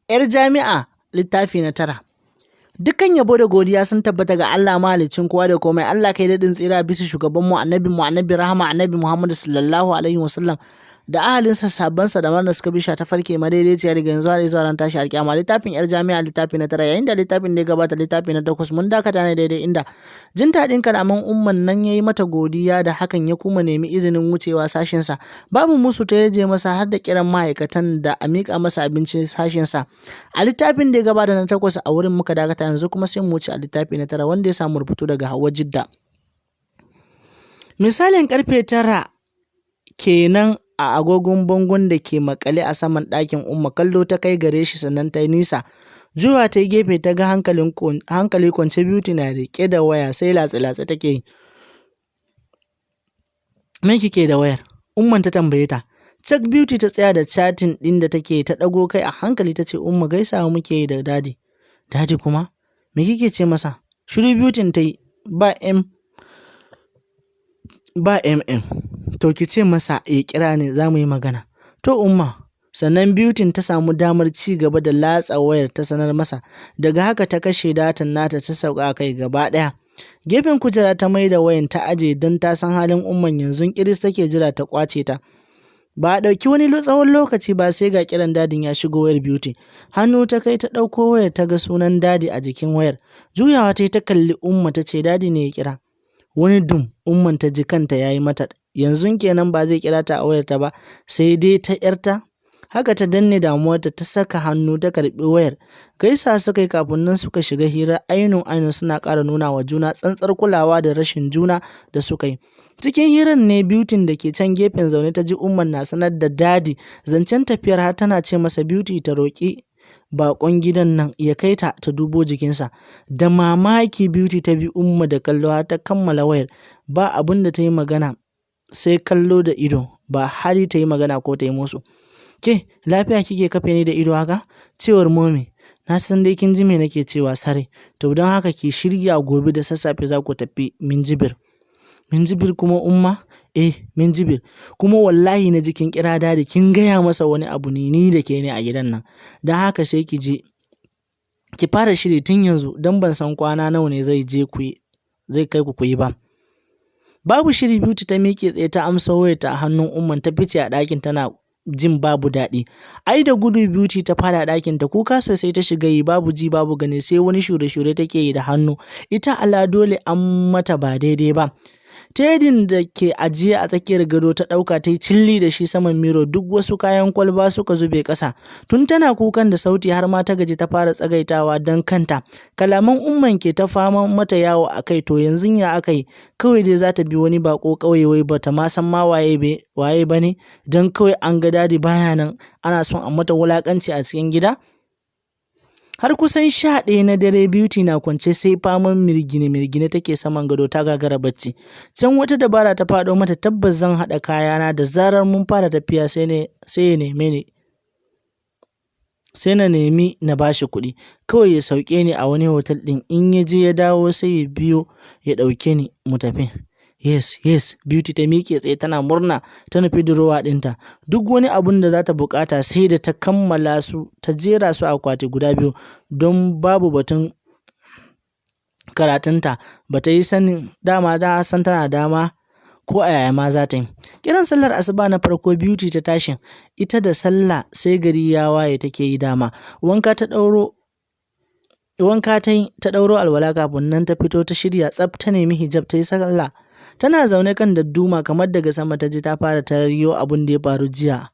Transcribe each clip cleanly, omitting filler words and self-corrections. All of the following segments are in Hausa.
'Yar jami'a littafi na 9. Dukkan yabo da godiya sun tabbata ga Allah mahaliccin kowa da komai. Allah kai daɗin tsira bisa shugabanmu annabi rahama annabi Muhammad sallallahu alaihi wasallam da ahalinsa sabansa da wanda suka bisha ta farke madaidaiciya daga yanzu har zuwa ran tashi alƙiyama. Littafin 'Yar jami'a littafi na 9, yayin da littafin da ya gabata littafi na 8 mun dakata ne daidai inda jin daɗin kalaman umman nan yayi mata godiya da hakan ya kuma nemi izinin wucewa sashinsa. Babu musu ta yaje masa har da kiran ma'aikatan da a miƙa masa abinci sashinsa. A littafin da ya gabata na 8 a wurin muka dakata, yanzu kuma sai mu wuce a littafi na 9 wanda ya samu rubutu daga Hauwa Jidda. Misalin karfe 9 kenan a agogon bangon da ke makale a saman ɗakin Umma kallo ta kai gare shi sannan ta yi nisa. Juwa ta yi gefe ta ga hankali kwance Beauty na riƙe da waya sai latsa-latsa take yi. Me kike da wayar? Umman ta tambaye ta. Cak Beauty ta tsaya da chatting ɗin da take ta ɗago kai a hankali ta ce Umma gaisawa muke yi da dadi. Dadi kuma? Me kike ce masa? Shiru Beauty ta yi ba to ki ce masa ya kira ni za mu yi magana. To Umma. Sannan Beauty ta samu damar ci gaba da latsa wayar ta sanar masa. Daga haka ta kashe datan nata ta sauka kai gaba ɗaya. Gefen kujera ta mai da wayan ta aje don ta san halin Umman yanzu kiris take jira ta kwace ta. Ba a ɗauki wani tsawon lokaci ba sai ga kiran dadin ya shigo wayar Beauty. Hannu ta kai ta ɗauko wayar ta ga sunan dadi a jikin wayar. Juyawa ta yi ta kalli Umma ta ce dadi ne ya kira. Wani dum Umman ta ji kanta ya yi mata. Yanzu kenan ba zai kira ta a wayarta ba sai dai ta ‘yarta. Haka ta danne damuwarta ta saka hannu ta karɓi wayar. Gaisa suka yi kafin nan suka shiga hira ainun suna ƙara nuna wa juna tsantsar kulawa da rashin juna da suka yi. Cikin hirar ne Beauty da ke can gefen zaune ta ji Umman na sanar da dadi zancen tafiyar har tana ce masa Beauty ta roƙi baƙon gidan nan ya kai ta dubo jikinsa. Da mamaki Beauty ta bi Umma da kallo har ta kammala wayar. Ba abin da ta yi magana sai kallo da ido, ba hali ta yi magana ko ta yi musu. Ke, lafiya kike kafe ni da ido haka? Cewar Momi, na san dai kin ji me nake cewa sare. To don haka ki shirya gobe da sassafe za ku tafi Minjibir. Minjibir kuma Umma? Minjibir. Kuma wallahi na ji kin kira dadi kin gaya masa wani abu ni da ke ne a gidan nan. Don haka sai ki je ki fara shiri tun yanzu don ban san kwana nawa ne zai kai ku yi ba. Babu shiri Beauty ta miƙe tsaye ta amsa wayarta a hannun Umman ta fice a ɗakin tana jin babu daɗi. Ai da gudu Beauty ta fada ɗakin ta kuka sosai ta shiga yi babu ji babu gani sai wani shure-shure take yi da hannu. Ita ala dole an mata ba daidai ba. Tedin da ke ajiye a tsakiyar gado ta ɗauka ta yi cilli da shi saman miro duk wasu kayan kwalba suka zube ƙasa. Tun tana kukan da sauti har ma ta gaji ta fara tsagaitawa don kanta. Kalaman Umman ke ta fama mata yawo a kai to yanzu ya aka yi kawai dai za ta bi wani bako ƙauye wai ba ta ma san ma waye ba ne don kawai an ga dadi baya nan ana son a mata wulaƙanci a cikin gida. Har kusan 11 na dare Beauty na kwance sai faman mirgine take saman gado ta gagara bacci. Can wata dabara ta faɗo mata tabbas zan haɗa kayana da zarar mun fara tafiya sai na nemi na bashi kuɗi. Kawai ya sauke ni a wani hotel ɗin in ya je ya dawo sai ya biyo ya ɗauke ni mu tafi. Yes, Beauty ta miƙe tsaye tana murna ta nufi durowa ɗinta. Duk wani abun da za ta buƙata sai da ta kammala su ta jera su a akwati guda biyu don babu batun karatunta. Ba ta yi sanin dama da san tana dama ko a yaya ma za ta yi. Kiran sallar asuba na farko Beauty ta tashi. Ita da sallah sai gari ya waye take yi dama. Wanka ta ɗauro alwala kafin nan ta fito ta shirya tsaf ta nemi hijab ta yi sallah. Tana zaune kan dadduma kamar daga sama ta ji ta fara tarariyo abin da ya faru jiya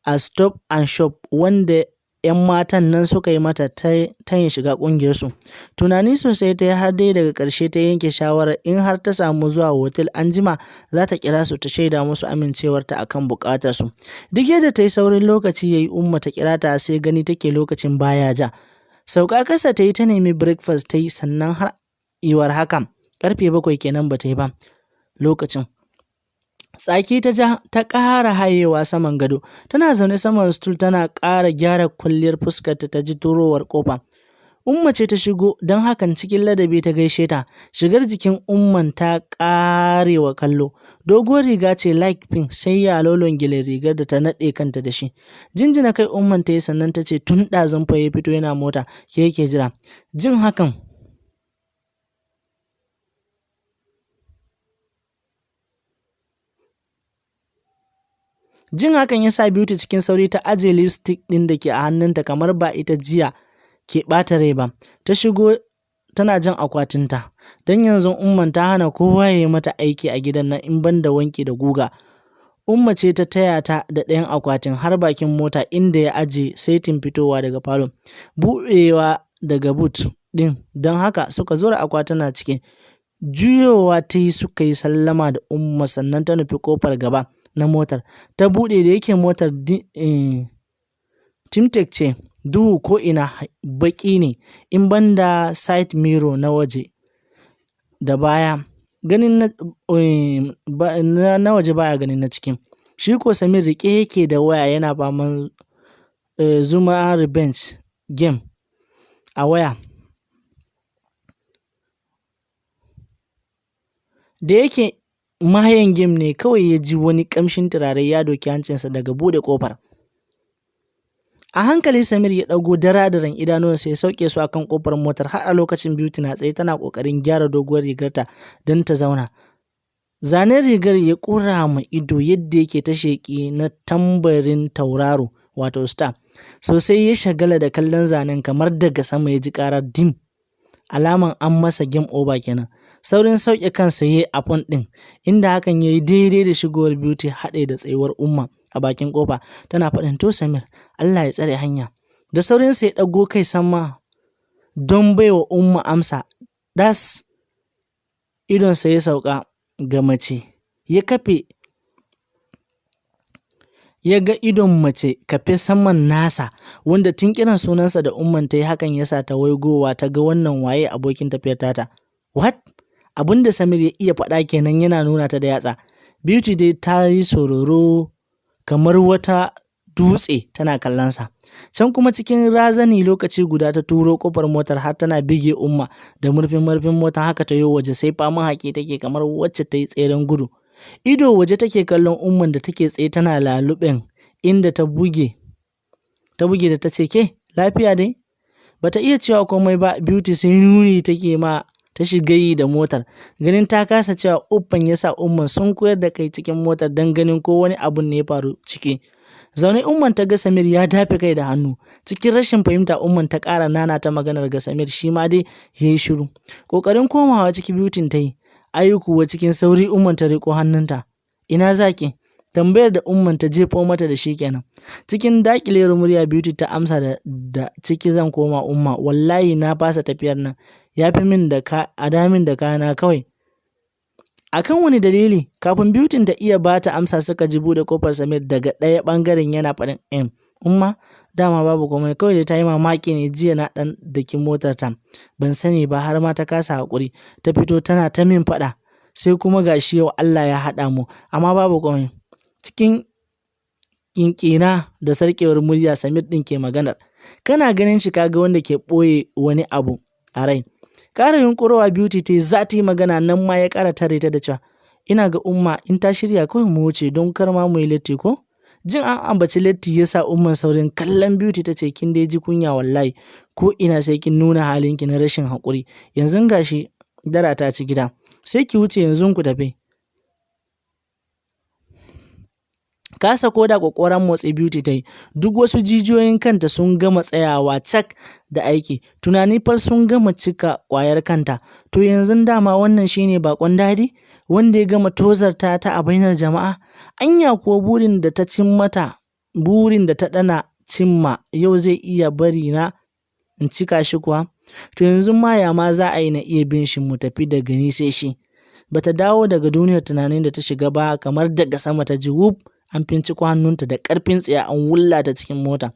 a Stop and Shop wanda 'yan matan nan suka yi mata ta yin shiga ƙungiyarsu. Tunani sosai ta yi har dai daga ƙarshe ta yanke shawarar in har ta samu zuwa hotel anjima za ta kira su ta shaida musu amincewarta akan buƙatarsu. Duk yadda ta yi saurin lokaci ya yi Umma ta kira ta sai gani take lokacin baya ja. Sauka kasa ta yi ta nemi breakfast ta yi sannan har iwar hakan. Karfe 7 kenan ba ta yi ba lokacin. Tsaki ta ja ta ƙara hayewa saman gado. Tana zaune saman stool tana ƙara gyara kwalliyar fuskarta ta ji turowar ƙofa. Umma ce ta shigo don hakan cikin ladabi ta gaishe ta. Shigar jikin Umman ta ƙarewa kallo. Doguwar riga ce light pink sai yalolon gele rigar da ta naɗe kanta da shi. Jinjina kai Umman ta yi sannan ta ce tun ɗazun fa ya fito yana mota ke yake jira. Jin hakan ya sa Beauty cikin sauri ta ajiye lipstick ɗin da ke a hannunta kamar ba ita jiya ke ɓata rai ba. Ta shigo tana jan akwatinta. Don yanzu Umman ta hana kowa ya yi mata aiki a gidan nan in ban da wanki da guga. Umma ce ta taya ta da ɗayan akwatin har bakin mota inda ya aje saitin fitowa daga falon. Buɗewa daga boot ɗin don haka suka zura akwatuna cikin. Juyowa ta yi suka yi sallama da Umma sannan ta nufi kofar gaba na motar. Ta buɗe da yake motar Timtek ce. Duhu ko ina baƙi ne in banda side mirror na waje da baya ganin na waje baya ganin na cikin. Shi ko Samir rike yake da waya yana faman zuma revenge game a waya. Da yake mahayan game ne kawai ya ji wani ƙamshin turare ya doki hancinsa daga buɗe ƙofar. A hankali Samir ya ɗago daradaran idanuwansa ya sauke su akan ƙofar motar har a lokacin Beauty na tsaye tana ƙoƙarin gyara doguwar rigarta don ta zauna. Zanen rigar ya ƙura ma ido yadda yake ta sheƙi na tambarin tauraro wato star. Sosai ya shagala da kallon zanen kamar daga sama ya ji ƙarar dim. Alaman an masa game over kenan. Saurin sauke kansa ya yi a fon ɗin inda hakan ya yi daidai da shigowar Beauty haɗe da tsayuwar Umma a bakin kofa tana faɗin to Samir Allah ya tsare hanya. Da saurinsa ya ɗago kai sama don baiwa Umma amsa. Das idonsa ya sauka ga mace ya kafe ya ga idon mace kafe saman nasa wanda tun kiran sunansa da Umman ta yi hakan ya sa ta waigowa ta ga wannan waye abokin tafiyar tata. What? Abinda Samir ya iya faɗa kenan yana nuna ta da yatsa. Beauty dai ta yi sororo kamar wata dutse tana kallonsa. Can kuma cikin razani lokaci guda ta turo kofar motar har tana bige Umma da murfin motar haka ta yi waje sai faman haƙi take kamar wacce ta yi tseren gudu. Ido waje take kallon Umman da take tsaye tana laluben inda ta buge da ta ce ke lafiya dai? Bata iya cewa komai ba. Beauty sai nuni take ma ta shiga yi da motar. Ganin ta kasa cewa uffan ya sa Umman sun koyar da kai cikin motar don ganin ko wani abun ne ya faru ciki. Zaune Umman ta ga Samir ya dafe kai da hannu. Cikin rashin fahimta Umman ta ƙara nana ta maganar ga Samir shi ma dai ya yi shiru. Ƙoƙarin komawa ciki Beauty ta yi. Ai kuwa cikin sauri Umman ta riƙo hannunta. Ina zaki? Tambayar da Umman ta jefo mata da shi kenan. Cikin daƙilewar murya Beauty ta amsa da ciki zan koma Umma. Wallahi na fasa tafiyar nan. Ya fi min da adamin da kayana kawai. Akan wani dalili? Kafin Beauty ta iya ba ta amsa suka ji buɗe kofar Samir daga ɗaya ɓangaren yana faɗin Umma dama babu komai kawai da ta yi mamaki ne jiya na ɗan daki motar ta. Ban sani ba har ma ta kasa haƙuri. Ta fito tana ta min faɗa. Sai kuma gashi yau Allah ya haɗa mu amma babu komai. Cikin ƙinƙina da sarƙewar murya Samir ɗin ke maganar. Kana ganin shi kaga wanda ke ɓoye wani abu a rai. Ƙara yunƙurowa Beauty ta yi za ta yi magana nan ma ya ƙara tare ta da cewa ina ga Umma in ta shirya kawai mu wuce don kar ma mu yi latti ko? Jin an ambaci latti ya sa Umman saurin kallon Beauty ta ce kin dai ji kunya wallahi ko ina sai kin nuna halinki na rashin haƙuri. Yanzu gashi dara ta ci gida sai ki wuce yanzu ku tafi. Kasa koda kokoran motsi Beauty ta yi. Duk wasu jijiyoyin kanta sun gama tsayawa cak da aiki. Tunani far sun gama cika ƙwayar kanta. To yanzu dama wannan shine bakon dadi wanda ya gama tozarta ta a bainar jama'a. Anya kuwa burin da ta ɗana cimma yau zai iya bari na in cika shi kuwa. To yanzu ma ya ma za a yi na iya bin shi mu tafi daga ni sai shi. Bata dawo daga duniyar tunanin da ta shiga ba kamar daga sama ta ji wuf an finciko hannunta da ƙarfin tsiya an wulla ta cikin mota.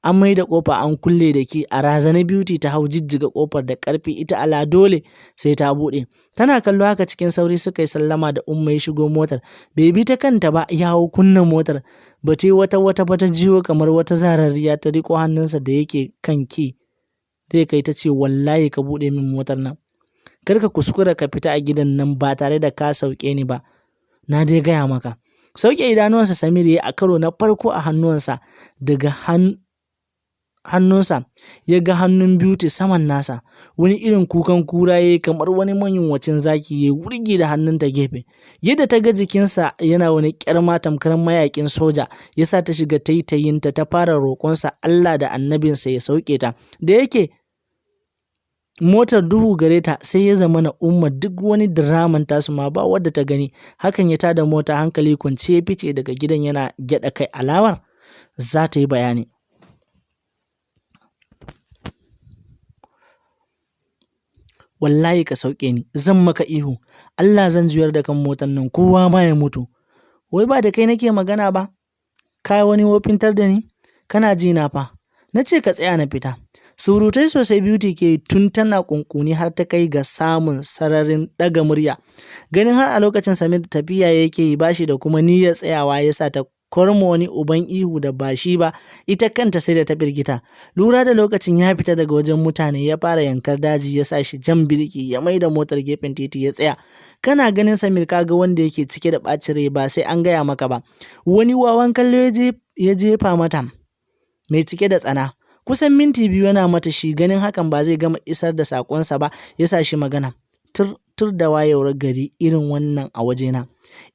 An mai da ƙofa an kulle da ke a razana Beauty ta hau jijjiga ƙofar da ƙarfi ita ala dole sai ta buɗe. Tana kallo haka cikin sauri suka yi sallama da Umma ya shigo motar. Bai bi ta kanta ba ya hau kunna motar. Ba ta yi wata ba ta jiyo kamar wata zarariya ta riƙo hannunsa da yake kan ki zai kai ta ce wallahi ka buɗe min motar nan. Kar ka kuskura ka fita a gidan nan ba tare da ka sauke ni ba. Na dai gaya maka. Sauke idanuwansa Samir ya yi a karo na farko a hannuwansa daga hannunsa ya ga hannun Beauty saman nasa. Wani irin kukan kura ya yi kamar wani manyunwacin zaki ya yi wurgi da hannunta gefe. Yadda ta ga jikinsa yana wani ƙyarma tamkar mayaƙin soja ya sa ta shiga taitayinta ta fara roƙonsa Allah da annabinsa ya sauke ta. Da yake motar duhu gare ta sai ya zama na Umma duk wani diraman tasu ma ba wadda ta gani. Hakan ya tada mota hankali kwance ya fice daga gidan yana gyaɗa kai alamar za ta yi bayani. Wallahi ka sauke ni, zan maka ihu, Allah zan juyar da kan motar nan kowa ma ya mutu. Wai ba da kai nake magana ba? Ka wani wofintar da ni? Kana ji na fa? Na ce ka tsaya na fita. Surutai sosai Beauty ke tun tana kunkuni har ta kai ga samun sararin ɗaga murya. Ganin har a lokacin Samir tafiya yake yi bashi da kuma niyyar tsayawa ya sa ta korma wani uban ihu da ba shi ba, ita kanta sai da ta firgita. Lura da lokacin ya fita daga wajen mutane ya fara yankar daji ya sa shi jan birki ya mai da motar gefen titi ya tsaya. Kana ganin Samir kaga wanda yake cike da ɓacin rai ba sai an gaya maka ba. Wani wawan kallo ya jefa mata mai cike da tsana. Kusan minti 2 yana mata shi, ganin hakan ba zai gama isar da sakonsa ba ya sa shi magana. Tur da wayewar gari irin wannan a wajena.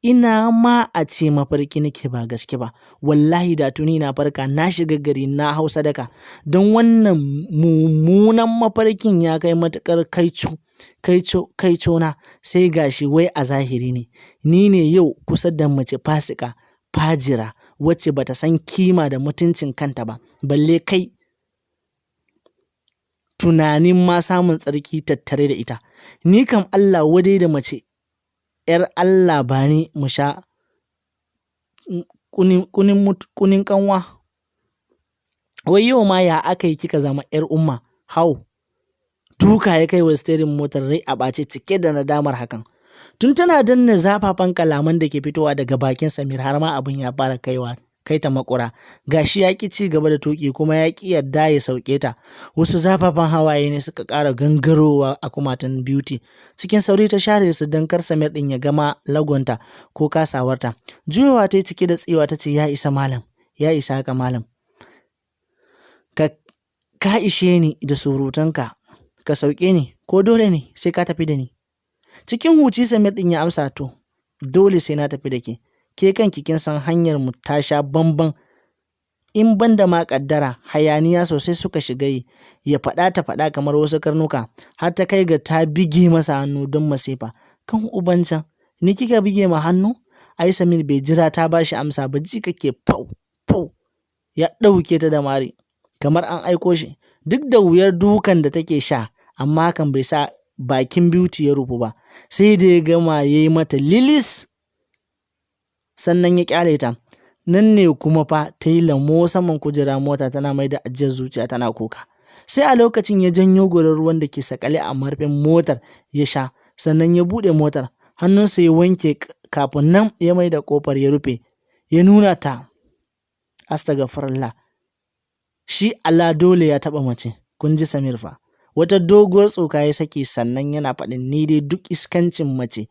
Ina ma a ce mafarki nake ba gaske ba. Wallahi da tuni na farka na shiga gari na hau sadaka. Don wannan mummunan mafarkin ya kai matukar kaico na sai gashi wai a zahiri ne. Ni ne yau kusa da mace fasika, fajira, wacce bata san kima da mutuncin kanta ba. Balle kai tunanin ma samun tsarki tattare da ita. Ni kam Allah wadai da mace ‘yar Allah ba ni mu sha kunin kanwa. Wai yau ma ya aka yi kika zama ‘yar Umma? Hau, duka ya kai wa steering motar rai a ɓace cike da nadamar hakan. Tun tana danna zafafan kalaman da ke fitowa daga bakin Samir har ma abin ya fara kai ta makura. Gashi ya ki ci gaba da tuki kuma ya ki yarda ya sauke ta. Wasu zafafan hawaye ne suka ƙara gangarowa a kumatan Beauty. Cikin sauri ta share su don kar Samir din ya gama lagonta ko kasawarta. Juyowa ta yi cike da tsiwa ta ce ya isa malam, ya isa haka malam. Ka ishe ni da surutanka, ka sauke ni ko dole ne sai ka tafi da ni? Cikin huci Samir din ya amsa to, dole sai na tafi da ke. Ke kanki kin san hanyar mu ta sha bamban, in banda ma kaddara hayaniya sosai suka shiga yi, ya faɗa ta faɗa kamar wasu karnuka har ta kai ga ta bige masa hannu don masifa. Kan ubancan ni kika bige ma hannu? Ai Samir bai jira ta bashi amsa ba, ji kake pau ya ɗauke ta da mari kamar an aiko shi. Duk da wuyar dukan da take sha amma hakan bai sa bakin Beauty ya rufu ba, sai da ya gama yayi mata lilis sannan ya kyale ta. Nan ne kuma fa ta yi lamo saman kujera mota tana mai da ajiyar zuciya tana kuka. Sai a lokacin ya janyo gorar ruwan da ke sakale a marfin motar ya sha, sannan ya buɗe motar, hannunsa ya wanke kafin nan ya mai da kofar ya rufe, ya nuna ta. Astagfirullah, shi Allah dole ya taɓa mace, kun ji Samir fa. Wata doguwar tsoka ya saki sannan yana faɗin ni dai duk iskancin mace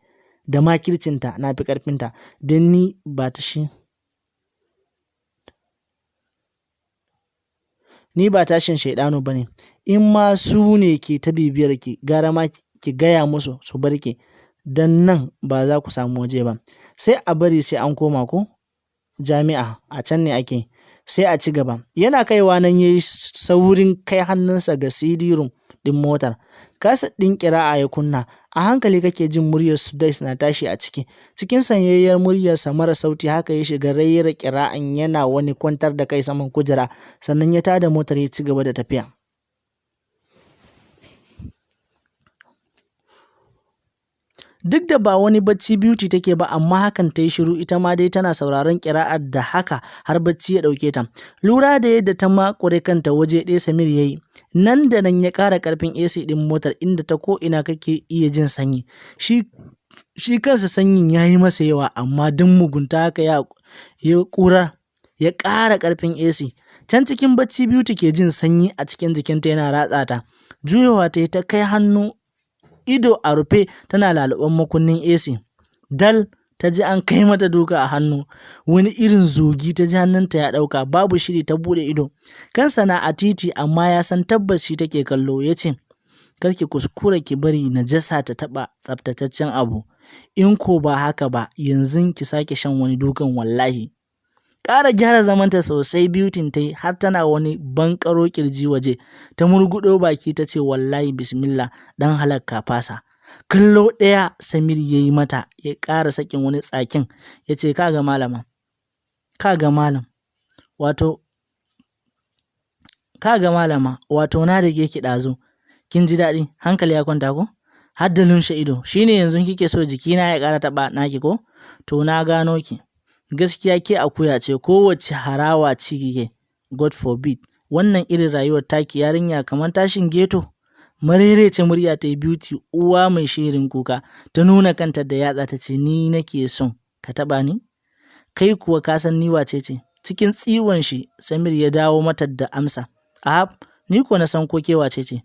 da makircinta na fi ƙarfinta, don ni ba tashin shaidanu ba ne. In ma su ne ke ta bibiyar ki, gara ma ki gaya musu su bar ki, don nan ba za ku samu waje ba. Sai a bari sai an koma ko jami'a, a can ne ake, sai a ci gaba. Yana kaiwa nan ya yi saurin kai hannunsa ga CD room ɗin motar. Kasa ɗin ƙira'a ya kunna, a hankali kake jin muryar Sudais na tashi a ciki. Cikin sanyayyar muryarsa mara sauti haka ya shiga raira ƙira'an yana wani kwantar da kai saman kujera, sannan ya tada motar ya ci gaba da tafiya. Duk da ba wani bacci Beauty take ba, amma hakan ta yi shiru ita ma dai tana sauraron ƙira'ar da haka har bacci ya ɗauke ta. Lura da yadda ta makure kanta waje ɗaya Samir ya yi, nan da nan ya ƙara ƙarfin AC ɗin motar inda ta ko'ina kake iya jin sanyi. Shi kansa sanyin ya yi masa yawa, amma don mugunta haka ya ƙara ƙarfin AC. Can cikin bacci Beauty ke jin sanyi a cikin jikinta yana ratsa ta. Juyowa ta yi ta kai hannu ido a rufe tana laluban makunnin AC. Dal ta ji an kai mata duka a hannu, wani irin zogi ta ji hannunta ya ɗauka, babu shiri ta buɗe ido. Kansa na a titi amma ya san tabbas shi take kallo, ya ce, kar ki kuskura ki bari najasa ta taɓa tsaftataccen abu, in ko ba haka ba yanzu ki sake shan wani dukan wallahi. Ƙara gyara zamanta sosai Beauty ta yi har tana wani bankaro kirji waje, ta murguɗo baki ta ce wallahi bismillah dan halakka fasa. Kallo ɗaya Samir ya yi mata ya ƙara sakin wani tsakin ya ce kaga malam wato na da ke ɗazu kin ji daɗi hankali ya kwanta ko har da lumshe ido shine yanzu kike so jikina ya ƙara taɓa naki ko to na gano ki gaskiya ke akuya ce kowace harawa ci kike God forbid wannan irin rayuwar taki yarinya kamar tashin geto. Marerece murya ta yi Beauty uwa mai shirin kuka ta nuna kanta da yatsa ta ce ni nake son ka taba ni kai kuwa ka san ni wace ce. Cikin tsiwon shi Samir ya dawo mata da amsa ahab ni ko na san ko ke wace ce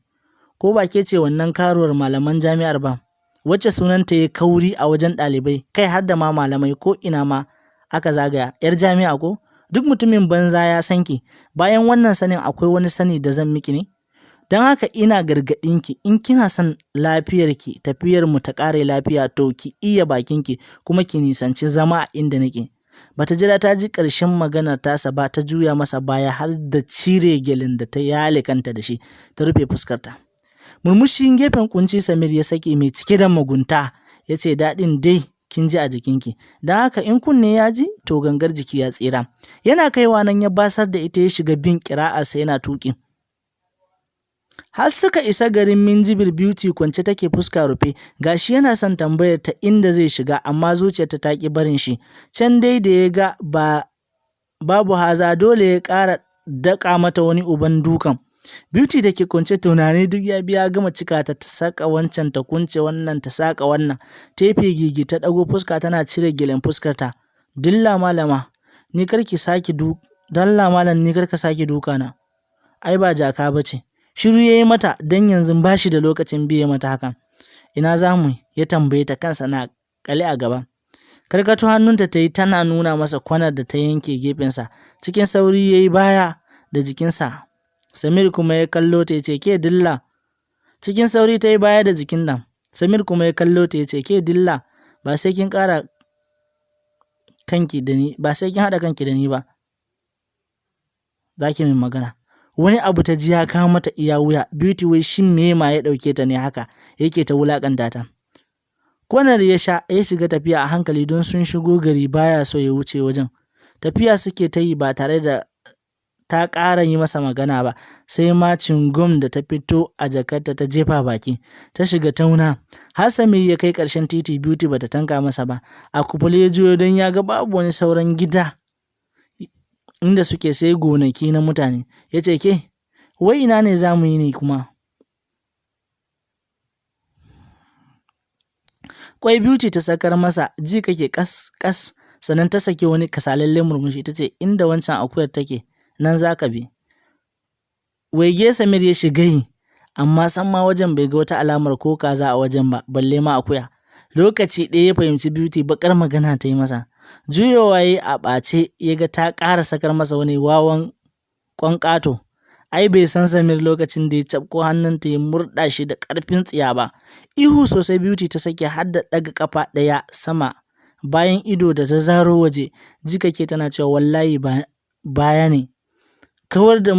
ko ba ke ce wannan karuwar malaman jami'ar ba wacce sunanta ya kauri a wajen ɗalibai kai har da ma malamai ko ina ma aka zagaya yar jami'a ko duk mutumin banza ya san ki bayan wannan sanin akwai wani sani da zan miki ne. Don haka ina gargaɗinki in kina son lafiyarki tafiyarmu ta ƙare lafiya to ki iya bakinki kuma ki nisanci zama a inda nake. Bata jira ta ji ƙarshen maganar tasa ba ta juya masa baya har da cire gelin da ta yale kanta da shi ta rufe fuskarta. Murmushin gefen kunci Samir ya sake mai cike da mugunta ya ce daɗin dai kin ji a jikinki don haka in kunne ya ji to gangar jiki ya tsira. Yana kaiwa nan ya basar da ita ya shiga bin ƙira'arsa yana tuƙi. Har suka isa garin Minjibir Beauty kwance take fuska rufe gashi yana son tambayar ta inda zai shiga amma zuciyarta ta ki barin shi can dai da ya ga babu haza dole ya ƙara daka mata wani uban dukan. Beauty da ke kwance tunani duk ya biya gama cika ta saka wancan ta kunce wannan ta saka wannan tefe gigi ta dago fuska tana cire gilen fuskarta. Dalla malama ni karki saki ni karka saki duka na ai ba jaka bace. Shiru ya yi mata don yanzu ba shi da lokacin biye mata hakan. Ina za mu ya tambaye ta kansa na kale a gaba. Karkato hannunta ta yi tana nuna masa kwanar da ta yanke gefensa. Cikin sauri ya yi baya da jikinsa. Samir kuma ya kallo ta ya ce ke dilla. Cikin sauri ta yi baya da jikin nan. Samir kuma ya kallo ta ya ce ke dilla ba sai kin ƙara kanki da ni ba sai kin haɗa kanki da ni ba. Za ki min magana. Wani abu ta ji ya kawo mata iya wuya Beauty wai shin me ma ya dauke ta ne haka yake ta wulakanta ta. Kwanar ya shiga tafiya a hankali don sun shigo gari baya so ya wuce wajen. Tafiya suke ta yi ba tare da ta ƙara yi masa magana ba sai ma cingom da ta fito a jakarta ta jefa baki ta shiga tauna. Hasami ya kai ƙarshen titi Beauty bata tanka masa ba a kufule ya juyo don ya ga babu wani sauran gida inda suke sai gonaki na mutane ya ce ke wai ina ne za mu yi ne kuma. Kwai Beauty ta sakar masa ji kake kas sannan ta sake wani kasalallen murmushi ta ce inda wancan akuyar take nan za ka bi. Waige Samir ya shiga yi amma san ma wajen bai ga wata alamar ko kaza a wajen ba balle ma akuya. Lokaci ɗaya ya fahimci Beauty bakar magana ta yi masa. Juyowa ya a ɓace ya ga ta ƙara sakar masa wani wawan ƙwanƙato. Ai bai san Samir lokacin da ya cafko hannunta ya murɗa shi da ƙarfin tsiya ba. Ihu sosai Beauty ta sake har da ɗaga ƙafa ɗaya sama bayan ido da ta zaro waje jikake tana cewa wallahi baya ne kawar da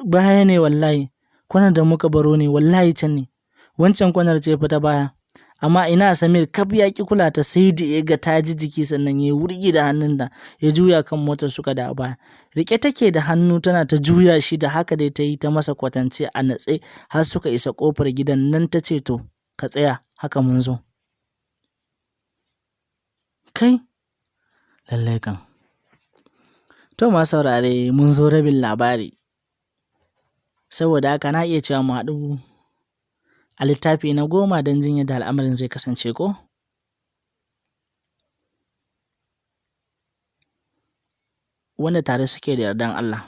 baya ne wallahi kwanar da muka baro ne wallahi can ne wancan kwanar ce fa ta baya. Amma ina Samir kaf ya ki kula ta sai da ya ga ta ji jiki sannan ya wurgi da hannunta ya juya kan motar suka da baya. Rike take da hannu tana ta juya shi da haka dai ta yi ta masa kwatance a natse har suka isa kofar gidan nan ta ce to ka tsaya haka mun zo. Kai lallai kan. To ma saurare mun zo rabin labari. Saboda haka na iya cewa mu haɗu a littafi na 10 don jin yadda al'amarin zai kasance ko? Wanda tare suke da yardan Allah.